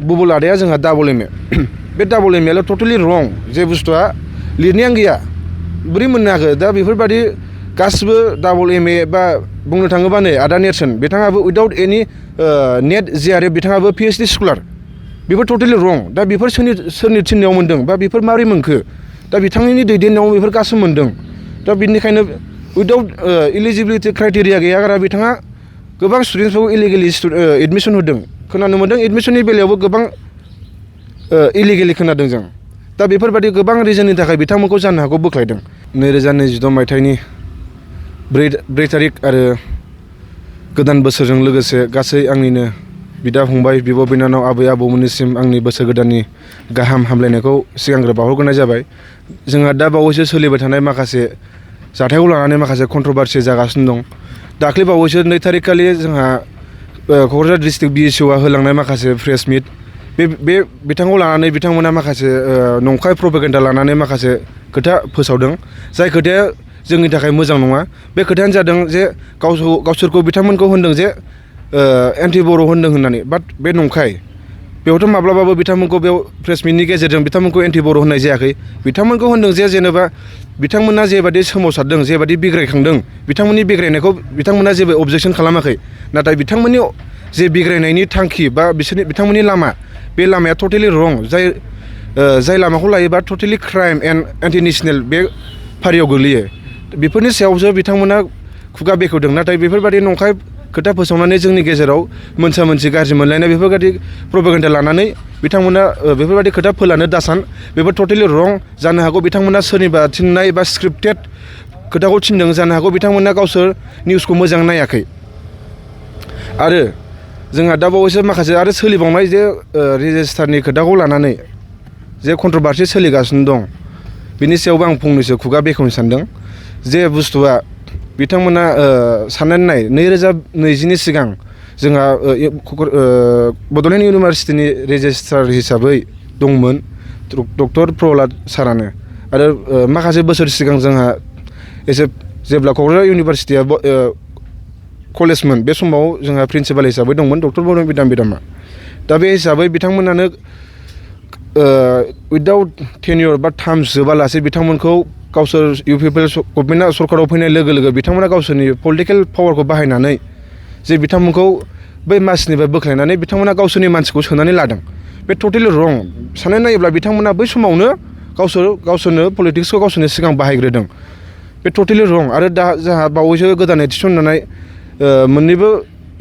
बुबुल आदाया जोंहा double M A बे डाबल एम एल' टटेलि रं जे बुस्थुआ लिरनायानो गैया बोरै मोननो हाखो दा बेफोरबायदि गासिबो डाबल एम ए बा बुंनो थाङोबा नै आदा नेरसोन बिथाङाबो उइदाउट एनि नेट जेआरएफ बिथाङाबो पिएइचडि स्कलार बेफोर टटेलि रं दा बेफोर सोरनि थिननायाव मोन्दों बा बेफोर माबोरै मोनखो दा बिथांनि दैदेननायाव बेफोर गासिबो मोन्दों दा बिनिखायनो उइदाउट इलिजिबिलिटि क्राइटेरिया गैयागारा बिथाङा गोबां स्टुडेन्टसफोरखौ इलिगेलि एडमिसन होदों खोनानो मोन्दों एडमिसननि बेलायावबो गोबां इलिगेलि खोनादों जों दा बेफोरबायदि गोबां रिजननि थाखाय बिथांमोनखौ जानो हागौ बोख्लायदों 2022 मायथाइनि 4 थारिख आरो गोदान बोसोरजों लोगोसे गासै आंनिनो बिदा फंबाय बिब' बिनानाव आबै आबौमोननिसिम आंनि बोसोर गोदाननि गाहाम हामलायनायखौ सिगांग्रो बावहरग्रोनाय जाबाय जोंहा दा बावैसो सोलिबाय थानाय माखासे जाथायखौ लानानै माखासे कन्ट्रभारसि जागासिनो दं दाख्लै बावैसो 2 थारिख खालि जोंहा क'क्राझार डिस्ट्रिक्ट BSUआ होलांनाय माखासे प्रेस मिट बे बिथांखौ लानानै बिथांमोना माखासे नंखाय प्रपेगेन्डा लानानै माखासे खोथा फोसावदों जाय खोथाया जोंनि थाखाय मोजां नङा बे खोथायानो जादों जे गावसोरखौ बिथांमोनखौ होनदों जे एन्टि बर' होनदों होननानै बाट बे नंखाय बेयावथ' माब्लाबाबो बिथांमोनखौ बेयाव प्रेस मिटनि गेजेरजों बिथांमोनखौ एन्टि बर' होननाय जायाखै बिथांमोनखौ होनदों जे जेनेबा बिथांमोना जेबादि सोमावसारदों जेबादि बिग्रायखांदों बिथांमोननि बिग्रायनायखौ बिथांमोना जेबो अबजेक्सन खालामाखै नाथाय बिथांमोननि जे बिग्रायनायनि थांखि बा बिथांमोननि लामा बे लामाया टटेलि रं जाय लामाखौ लायोबा totally crime and anti national बे फारियाव गोग्लैयो बेफोरनि सायावसो बिथांमोना खुगा बेखेवदों नाथाय बेफोरबायदि नंखाय खोथा फोसावनानै जोंनि गेजेराव मोनसा मोनसि गाज्रि मोनलायनाय बेफोरबायदि प्रपेगेन्डा लानानै बिथांमोना बेफोरबायदि खोथा फोलानो दासान बेफोर टटेलि रं जानो हागौ बिथांमोना सोरनिबा थिननाय बा स्क्रिप्टेड खोथाखौ थिनदों जानो हागौ बिथांमोना गावसोर निउसखौ मोजां नायाखै आरो जोंहा दा बावैसो माखासे आरो सोलिबावनाय जे रेजिस्टारनि खोथाखौ लानानै जे कन्ट्रभारसि सोलिगासिनो दं बिनि सायावबो आं फंनैसो खुगा बेखेवनो सानदों जे बुस्थुआ बिथांमोना साननानै नाय 2020नि सिगां जोंहा बड'लेण्ड इउनिभारसिटिनि रेजिस्ट्रार हिसाबै दंमोन डक्टर प्रहलाद सारानो आरो माखासे बोसोर सिगां जोंहा जेब्ला क'क्राझार इउनिभारसिटिया कलेजमोन बे समाव जोंहा प्रिन्सिपाल हिसाबै दंमोन डक्टर बरुन बिदामा दा बे हिसाबै बिथांमोनानो उइदाउट टेन्युर बा टार्म्स जोबालासे बिथांमोनखौ गावसोर इउपिपिएल गभर्नमेन्टआ सरकाराव फैनाय लोगो लोगो बिथांमोना गावसोरनि पलिटिकेल पावारखौ बाहायनानै जे बिथांमोनखौ बै मासिनिफ्राय बोख्लायनानै बिथांमोना गावसोरनि मानसिखौ सोनानै लादों बे टटेलि रं साननानै नायोब्ला बिथांमोना बै समावनो गावसोरनो पलिटिक्सखौ गावसोरनि सिगां बाहायग्रोदों बे टटेलि रं आरो दा जोंहा बावैसो गोदानै थिसनजानाय मोननैबो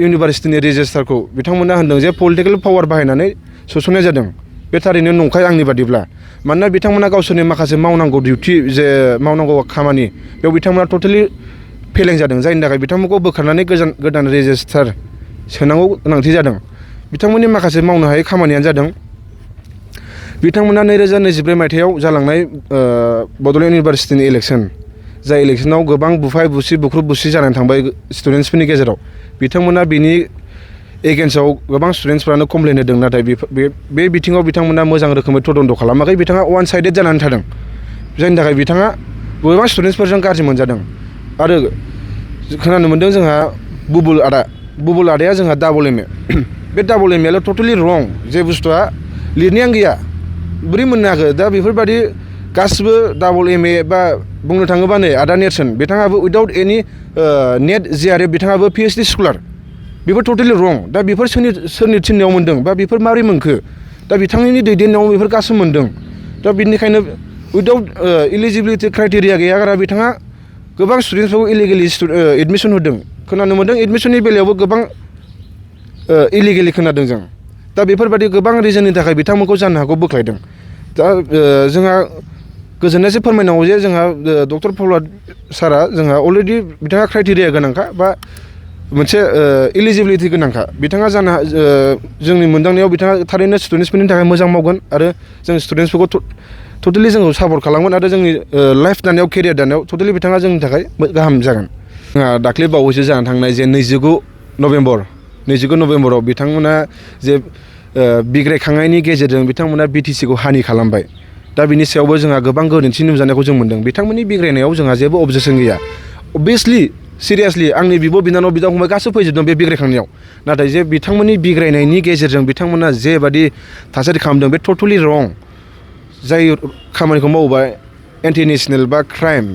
इउनिभारसिटिनि रेजिस्टारखौ बिथांमोना होनदों जे पलिटिकेल पावार बाहायनानै सोसननाय जादों बे थारैनो नंखाय आंनि बादिब्ला मानोना बिथांमोना गावसोरनि माखासे मावनांगौ डिउटि जे मावनांगौ खामानि बेयाव बिथांमोना टटेलि फेलें जादों जायनि थाखाय बिथांमोनखौ बोखारनानै गोदान रेजिस्टार सोनांगौ गोनांथि जादों बिथांमोननि माखासे मावनो हायै खामानियानो जादों बिथांमोना 2023 मायथाइयाव जालांनाय बड'लेण्ड इउनिभारसिटिनि इलेक्सन जाय इलेक्सनाव गोबां बुफाय बुख्रुब बुसि जानानै थांबाय स्टुडेन्टसफोरनि गेजेराव बिथांमोना बिनि एगेन्स्टआव गोबां स्टुडेन्टसफ्रानो कमप्लेन होदों नाथाय बे बिथिङाव बिथांमोना मोजां रोखोमै तदन्त खालामाखै बिथाङा वान साइडेड जानानै थादों जायनि थाखाय बिथाङा गोबां स्टुडेन्टसफोरजों गाज्रि मोनजादों आरो खोनानो मोन्दों जोंहा बुबुल आदाया जोंहा डाबल एम ए बे डाबल एम एल' टटेलि रं जे बुस्थुआ लिरनायानो गैया बोरै मोननो हाखो दा बेफोरबायदि गासिबो डाबल एम ए बा बुंनो थाङोबा नै आदा नेरसोन बिथाङाबो उइदाउट एनि नेट जेआरएफ बिथाङाबो पिएइचडि स्कलार बेफोर टटेलि रं दा बेफोर सोरनि थिननायाव मोन्दों बा बेफोर माबोरै मोनखो दा बिथांनि दैदेननायाव बेफोर गासिबो मोन्दों दा बिनिखायनो उइदाउट इलिजिबिलिटि क्राइटेरिया गैयागारा बिथाङा गोबां स्टुडेन्टसफोरखौ इलिगेलि एडमिसन होदों खोनानो मोन्दों एडमिसननि बेलायावबो गोबां इलिगेलि खोनादों जों दा बेफोरबायदि गोबां रिजननि थाखाय बिथांमोनखौ जानो हागौ बोख्लायदों दा जोंहा गोजोननायसो फोरमायनांगौ जे जोंहा डक्टर प्रहलाद सारा जोंहा अलरेडि बिथाङा क्राइटेरिया गोनांखा बा मोनसे इलिजिबिलिटि गोनांखा बिथाङा जोंनि मोनदांनायाव बिथाङा थारैनो स्टुडेन्टसफोरनि थाखाय मोजां मावगोन आरो जों स्टुडेन्टसफोरखौ टटेलि जोंखौ सापर्ट खालामगोन आरो जोंनि लाइफ दानायाव केरियार दानायाव टटेलि बिथाङा जोंनि थाखाय गाहाम जागोन जोंहा दाख्लै बावैसो जानानै थांनाय जे 29 नभेम्बराव बिथांमोना जे बिग्रायखांनायनि गेजेरजों बिथांमोना बिटिसिखौ हानि खालामबाय दा बिनि सायावबो जोंहा गोबां गोरोन्थि नुजानायखौ जों मोन्दों बिथांमोननि बिग्रायनायाव जोंहा जेबो अबजेक्सन गैया अबभियासलि सिरियासलि आंनि बिब' बिनानाव बिदा फंबाय गासैबो फैजोबदों बे बिग्रायखांनायाव नाथाय जे बिथांमोननि बिग्रायनायनि गेजेरजों बिथांमोना जेबादि थासारि खालामदों बे टटेलि रं जाय खामानिखौ मावोबा एन्टि नेसनेल बा क्राइम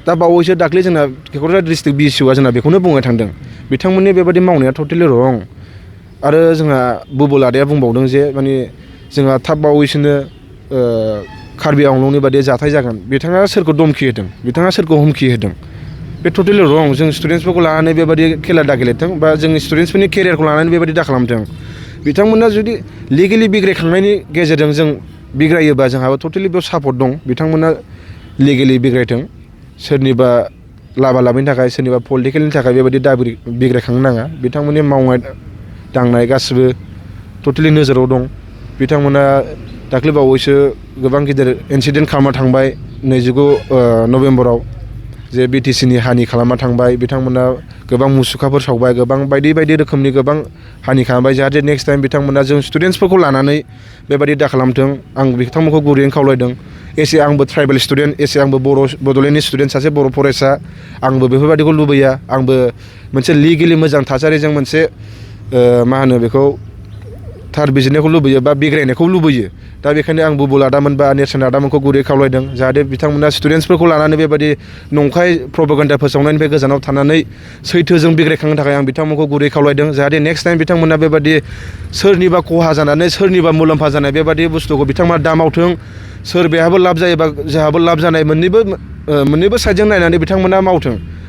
दा बावैसो दाख्लै जोंना क'क्राझार डिस्ट्रिक्ट BCOआ जोंना बेखौनो बुंनो थांदों बिथांमोननि बेबादि मावनाया टटेलि रं आरो जोंहा बुबुल आदाया बुंबावदों जे माने जोंहा थाब बावैसोनो कार्बि आंलंनि बादि जाथाय जागोन बिथाङा सोरखौ धमखि होदों बिथाङा सोरखौ हुमखि होदों बे टटेलि रं जों स्टुडेन्टसफोरखौ लानानै बेबादि खेला दा गेलेथों बा जोंनि स्टुडेन्टसफोरनि केरियारखौ लानानै बेबादि दा खालामथों बिथांमोना जुदि लिगेलि बिग्रायखांनायनि गेजेरजों जों बिग्रायोबा जोंहाबो टटेलि बेयाव सापर्ट दं बिथांमोना लिगेलि बिग्रायथों सोरनिबा लाबा लाबनि थाखाय सोरनिबा पलिटिकेलनि थाखाय बेबायदि दा बिग्रायखांनो नाङा बिथांमोननि मावनाय दांनाय गासिबो टटेलि नोजोराव दं बिथांमोना दाख्लै बावैसो गोबां गिदिर इनसिडेन्ट खालामना थांबाय 29 नभेम्बराव जे BTCनि हानि खालामना थांबाय बिथांमोना गोबां मुसुखाफोर सावबाय गोबां बायदि बायदि रोखोमनि गोबां हानि खालामबाय जाहाथे नेक्स्ट टाइम बिथांमोना जों स्टुडेन्टसफोरखौ लानानै बेबायदि दा खालामथों आं बिथांमोनखौ गुरैयैनो खावलायदों एसे आंबो ट्राइबेल स्टुडेन्ट एसे आंबो बड'लेण्डनि स्टुडेन्ट सासे बर' फरायसा आंबो बेफोरबायदिखौ लुबैया आंबो मोनसे लिगेलि मोजां थासारिजों मोनसे मा होनो बेखौ थार बिजिरनायखौ लुबैयो बा बिग्रायनायखौ लुबैयो दा बेखायनो आं बुबुल आदामोन बा नेरसोन आदामोनखौ गुरै खावलायदों जाहाथे बिथांमोना स्टुडेन्टसफोरखौ लानानै बेबायदि नंखाय प्रपागान्डा फोसावनायनिफ्राय गोजानाव थानानै सैथोजों बिग्रायखांनो थाखाय आं बिथांमोनखौ गुरै खावलायदों जाहाथे नेक्स्ट टाइम बिथांमोना बेबायदि सोरनिबा खहा जानानै सोरनिबा मुलाम्फा जानाय बेबायदि बुस्थुखौ बिथांमोना दा मावथों सोर बेहाबो लाब जायोबा जोंहाबो लाब जानाय मोननैबो साइडजों नायनानै बिथांमोना मावथों